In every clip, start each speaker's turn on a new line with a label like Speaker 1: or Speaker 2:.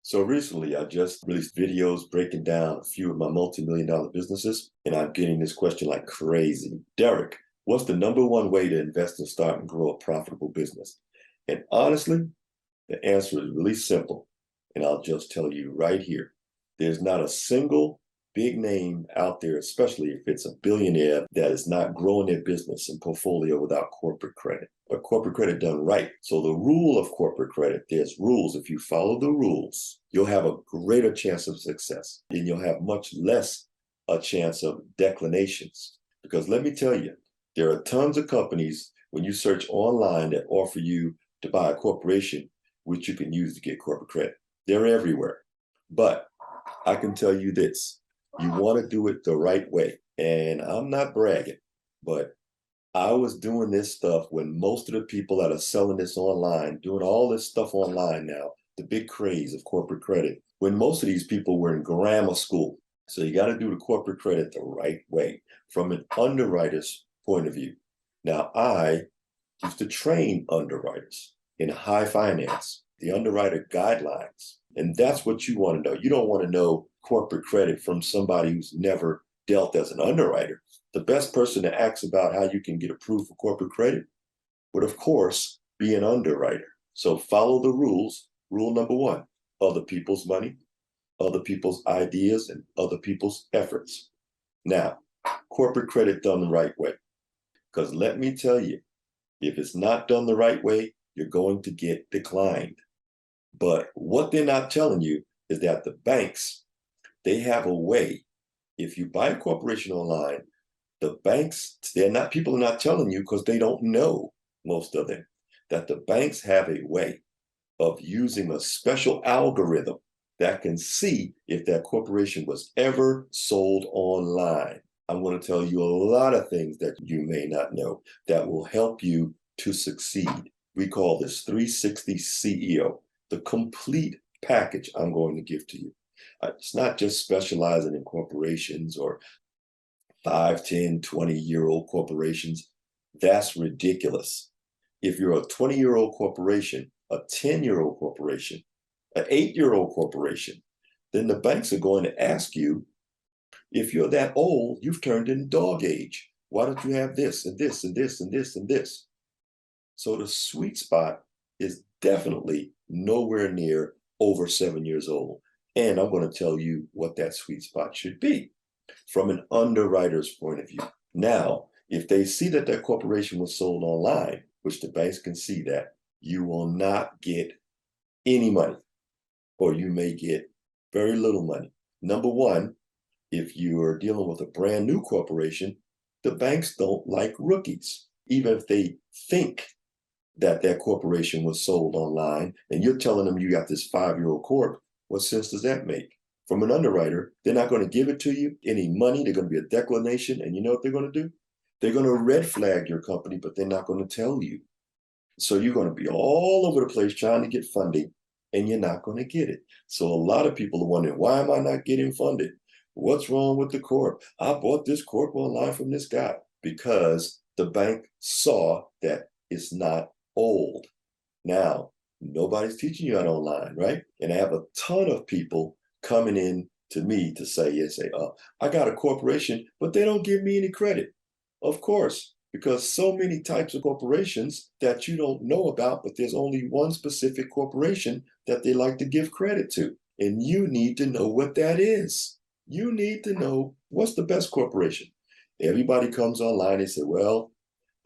Speaker 1: So recently, I just released videos breaking down a few of my multi-million dollar businesses, and I'm getting this question like crazy. Derek, what's the number one way to invest and start and grow a profitable business? And honestly, the answer is really simple, and I'll just tell you right here. There's not a single big name out there, especially if it's a billionaire, that is not growing their business and portfolio without corporate credit. But corporate credit done right. So the rule of corporate credit, there's rules. If you follow the rules, you'll have a greater chance of success, and you'll have much less a chance of declinations. Because let me tell you, there are tons of companies when you search online that offer you to buy a corporation, which you can use to get corporate credit. They're everywhere. But I can tell you this, you want to do it the right way. And I'm not bragging, but I was doing this stuff when most of the people that are selling this online, doing all this stuff online now, the big craze of corporate credit, when most of these people were in grammar school. So you got to do the corporate credit the right way from an underwriter's point of view. Now, I used to train underwriters in high finance, the underwriter guidelines. And that's what you want to know. You don't want to know corporate credit from somebody who's never dealt as an underwriter. The best person to ask about how you can get approved for corporate credit would, of course, be an underwriter. So follow the rules. Rule number one, other people's money, other people's ideas, and other people's efforts. Now, corporate credit done the right way. Because let me tell you, if it's not done the right way, you're going to get declined. But what they're not telling you is that the banks, they have a way. If you buy a corporation online, the banks, people are not telling you because they don't know, most of them, that the banks have a way of using a special algorithm that can see if that corporation was ever sold online. I'm going to tell you a lot of things that you may not know that will help you to succeed. We call this 360 CEO, the complete package I'm going to give to you. It's not just specializing in corporations or 5, 10, 20-year-old corporations. That's ridiculous. If you're a 20-year-old corporation, a 10-year-old corporation, an 8-year-old corporation, then the banks are going to ask you, if you're that old, you've turned in dog age. Why don't you have this and this and this and this and this? So the sweet spot is definitely nowhere near over 7 years old. And I'm going to tell you what that sweet spot should be from an underwriter's point of view. Now, if they see that that corporation was sold online, which the banks can see that, you will not get any money, or you may get very little money. Number one, if you are dealing with a brand new corporation, the banks don't like rookies. Even if they think that that corporation was sold online and you're telling them you got this 5-year-old corp, what sense does that make? From an underwriter, they're not going to give it to you any money. They're going to be a declination. And you know what they're going to do? They're going to red flag your company, but they're not going to tell you. So you're going to be all over the place trying to get funding, and you're not going to get it. So a lot of people are wondering, why am I not getting funded? What's wrong with the corp? I bought this corp online from this guy. Because the bank saw that it's not old. Now, nobody's teaching you that online, right? And I have a ton of people coming in to me to say, I got a corporation, but they don't give me any credit. Of course, because so many types of corporations that you don't know about, but there's only one specific corporation that they like to give credit to. And you need to know what that is. You need to know what's the best corporation. Everybody comes online and say, well,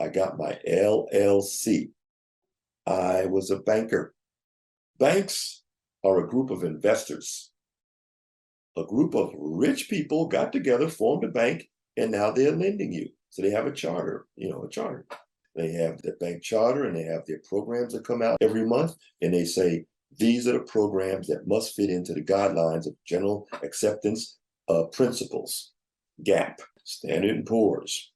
Speaker 1: I got my LLC. I was a banker. Banks are a group of investors. A group of rich people got together, formed a bank, and now they're lending you. So they have a charter, a charter. They have their bank charter and they have their programs that come out every month. And they say, these are the programs that must fit into the guidelines of general acceptance principles, GAAP, Standard & Poor's.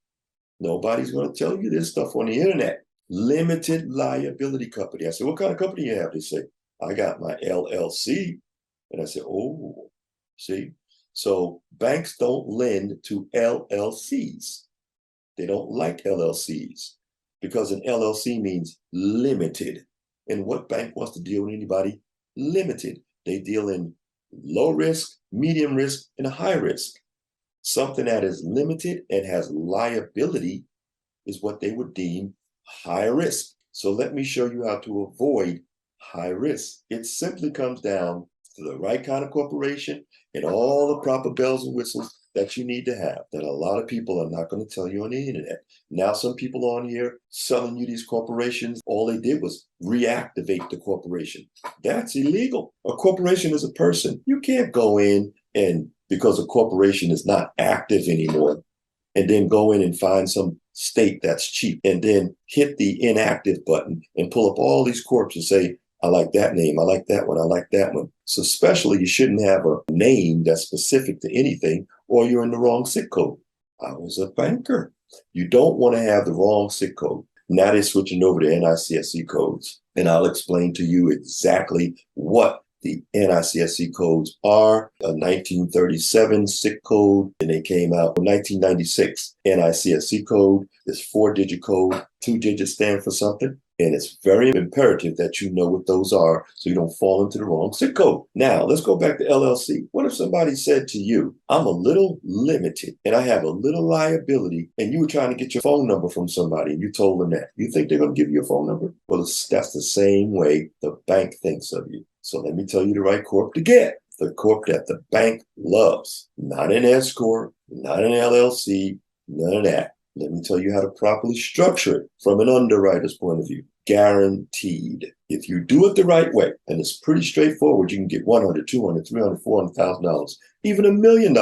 Speaker 1: Nobody's going to tell you this stuff on the internet. Limited liability company. I said, what kind of company you have? They say, I got my LLC. And I said, oh, see? So banks don't lend to LLCs. They don't like LLCs because an LLC means limited. And what bank wants to deal with anybody limited? They deal in low risk, medium risk, and high risk. Something that is limited and has liability is what they would deem high risk. So let me show you how to avoid high risk. It simply comes down to the right kind of corporation and all the proper bells and whistles that you need to have that a lot of people are not going to tell you on the internet. Now, some people on here selling you these corporations, all they did was reactivate the corporation. That's illegal. A corporation is a person. You can't go in and because a corporation is not active anymore, and then go in and find some state that's cheap and then hit the inactive button and pull up all these corps and say, I like that name, I like that one, I like that one. So especially you shouldn't have a name that's specific to anything or you're in the wrong SIC code. I was a banker. You don't want to have the wrong SIC code. Now they're switching over to NICSC codes. And I'll explain to you exactly what the NICSC codes are. A 1937 SIC code, and they came out in 1996. NICSC code is 4-digit code, 2 digits stand for something. And it's very imperative that you know what those are so you don't fall into the wrong SIC code. Now, let's go back to LLC. What if somebody said to you, I'm a little limited and I have a little liability, and you were trying to get your phone number from somebody and you told them that? You think they're going to give you a phone number? Well, that's the same way the bank thinks of you. So let me tell you the right corp to get. The corp that the bank loves. Not an S corp, not an LLC, none of that. Let me tell you how to properly structure it from an underwriter's point of view. Guaranteed. If you do it the right way, and it's pretty straightforward, you can get $100, $200, $300, $400,000, even $1 million,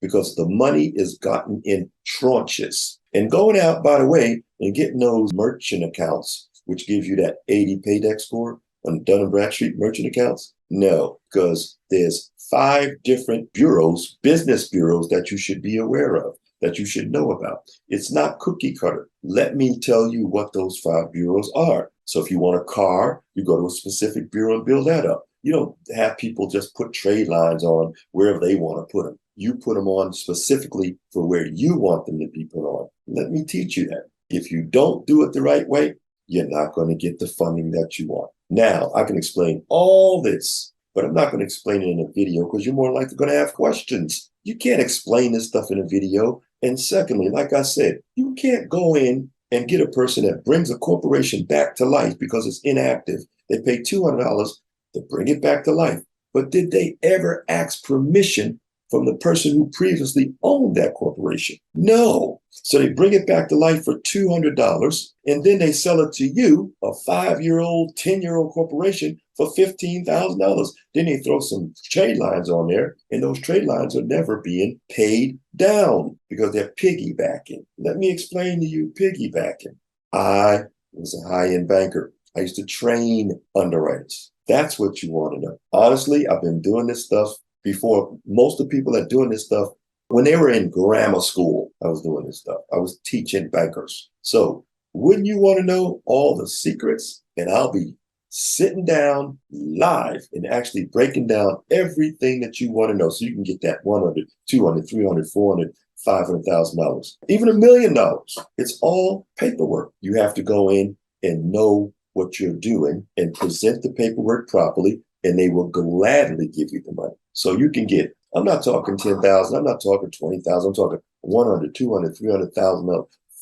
Speaker 1: because the money is gotten in tranches. And going out, by the way, and getting those merchant accounts, which gives you that 80 paydex score on Dun & Bradstreet merchant accounts? No, because there's 5 different bureaus, business bureaus, that you should be aware of, that you should know about. It's not cookie cutter. Let me tell you what those 5 bureaus are. So if you want a car, you go to a specific bureau and build that up. You don't have people just put trade lines on wherever they want to put them. You put them on specifically for where you want them to be put on. Let me teach you that. If you don't do it the right way, you're not going to get the funding that you want. Now, I can explain all this, but I'm not going to explain it in a video because you're more likely going to have questions. You can't explain this stuff in a video. And secondly, like I said, you can't go in and get a person that brings a corporation back to life because it's inactive. They pay $200 to bring it back to life. But did they ever ask permission from the person who previously owned that corporation? No. So they bring it back to life for $200, and then they sell it to you, a 5-year-old, 10-year-old corporation, for $15,000. Then they throw some trade lines on there, and those trade lines are never being paid down because they're piggybacking. Let me explain to you piggybacking. I was a high-end banker. I used to train underwriters. That's what you want to know. Honestly, I've been doing this stuff before most of the people that are doing this stuff. When they were in grammar school, I was doing this stuff. I was teaching bankers. So wouldn't you want to know all the secrets? And I'll be sitting down live and actually breaking down everything that you want to know so you can get that $100, $200, $300, $400, $500,000, even $1 million. It's all paperwork. You have to go in and know what you're doing and present the paperwork properly, and they will gladly give you the money. So you can get, I'm not talking 10,000, I'm not talking 20,000, I'm talking 100, 200, 300,000,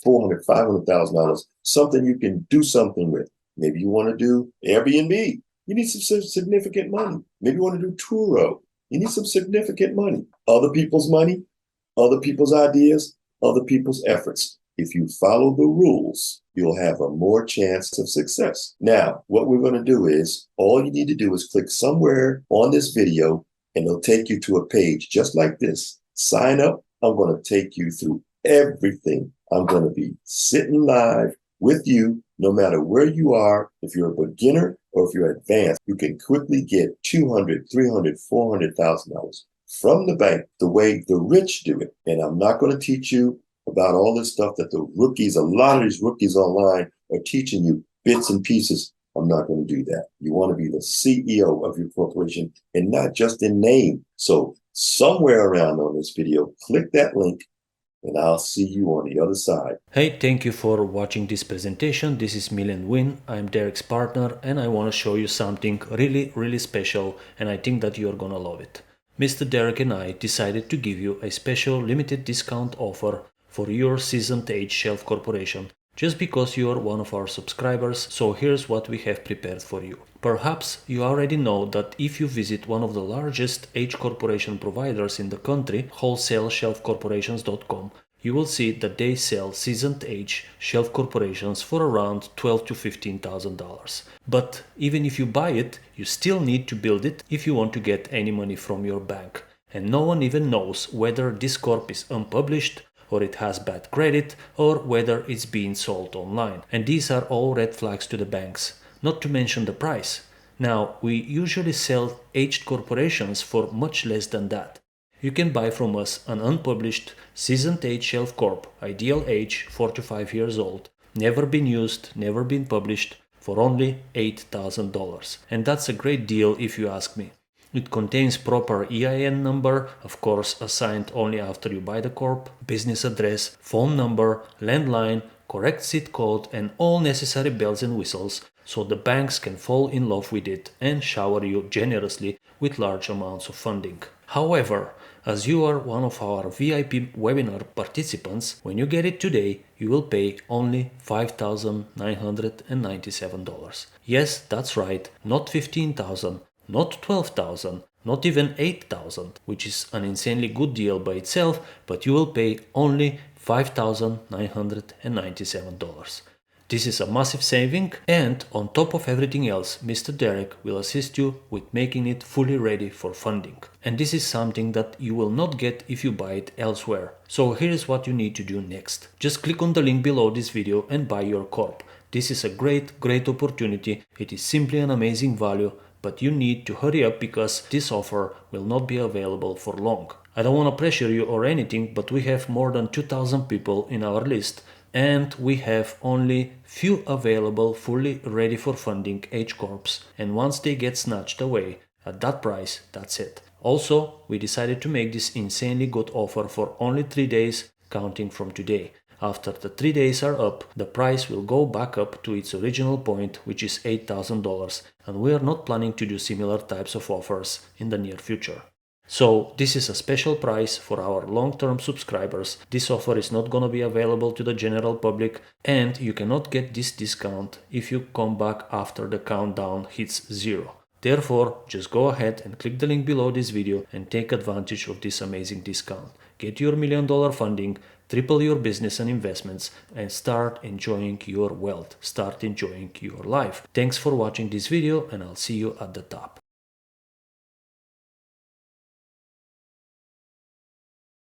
Speaker 1: $400, $500,000, something you can do something with. Maybe you want to do Airbnb. You need some significant money. Maybe you want to do Turo. You need some significant money. Other people's money, other people's ideas, other people's efforts. If you follow the rules, you'll have a more chance of success. Now, what we're going to do is, all you need to do is click somewhere on this video, and it'll take you to a page just like this. Sign up. I'm going to take you through everything. I'm going to be sitting live with you, no matter where you are. If you're a beginner or if you're advanced, you can quickly get $200, $300, $400,000 from the bank the way the rich do it. And I'm not going to teach you about all this stuff that the rookies, a lot of these rookies online are teaching you bits and pieces. I'm not going to do that. You want to be the CEO of your corporation and not just in name. So somewhere around on this video, click that link and I'll see you on the other side.
Speaker 2: Hey, thank you for watching this presentation. This is Milen Win. I'm Derek's partner and I want to show you something really special, and I think that you're gonna love it. Mr. Derek and I decided to give you a special limited discount offer for your seasoned age shelf corporation just because you are one of our subscribers. So here's what we have prepared for you. Perhaps you already know that if you visit one of the largest age corporation providers in the country, wholesale-shelfcorporations.com, you will see that they sell seasoned age shelf corporations for around $12,000 to $15,000. But even if you buy it, you still need to build it if you want to get any money from your bank. And no one even knows whether this corp is unpublished, or it has bad credit, or whether it's being sold online. And these are all red flags to the banks, not to mention the price. Now, we usually sell aged corporations for much less than that. You can buy from us an unpublished, seasoned age shelf corp, ideal age 4 to 5 years old, never been used, never been published, for only $8,000. And that's a great deal if you ask me. It contains proper EIN number, of course assigned only after you buy the corp, business address, phone number, landline, correct SIT code, and all necessary bells and whistles, so the banks can fall in love with it and shower you generously with large amounts of funding. However, as you are one of our VIP webinar participants, when you get it today, you will pay only $5,997. Yes, that's right, not $15,000, not $12,000, not even $8,000, which is an insanely good deal by itself, but you will pay only $5,997. This is a massive saving, and on top of everything else, Mr. Derek will assist you with making it fully ready for funding. And this is something that you will not get if you buy it elsewhere. So here is what you need to do next. Just click on the link below this video and buy your corp. This is a great opportunity. It is simply an amazing value, but you need to hurry up because this offer will not be available for long. I don't want to pressure you or anything, but we have more than 2,000 people in our list, and we have only few available fully ready for funding H Corps, and once they get snatched away at that price, that's it. Also, we decided to make this insanely good offer for only 3 days, counting from today. After the 3 days are up, the price will go back up to its original point, which is $8,000, and we are not planning to do similar types of offers in the near future. So this is a special price for our long-term subscribers. This offer is not gonna be available to the general public, and you cannot get this discount if you come back after the countdown hits 0. Therefore, just go ahead and click the link below this video and take advantage of this amazing discount. Get your $1 million funding, triple your business and investments, and start enjoying your wealth. Start enjoying your life. Thanks for watching this video, and I'll see you at the top.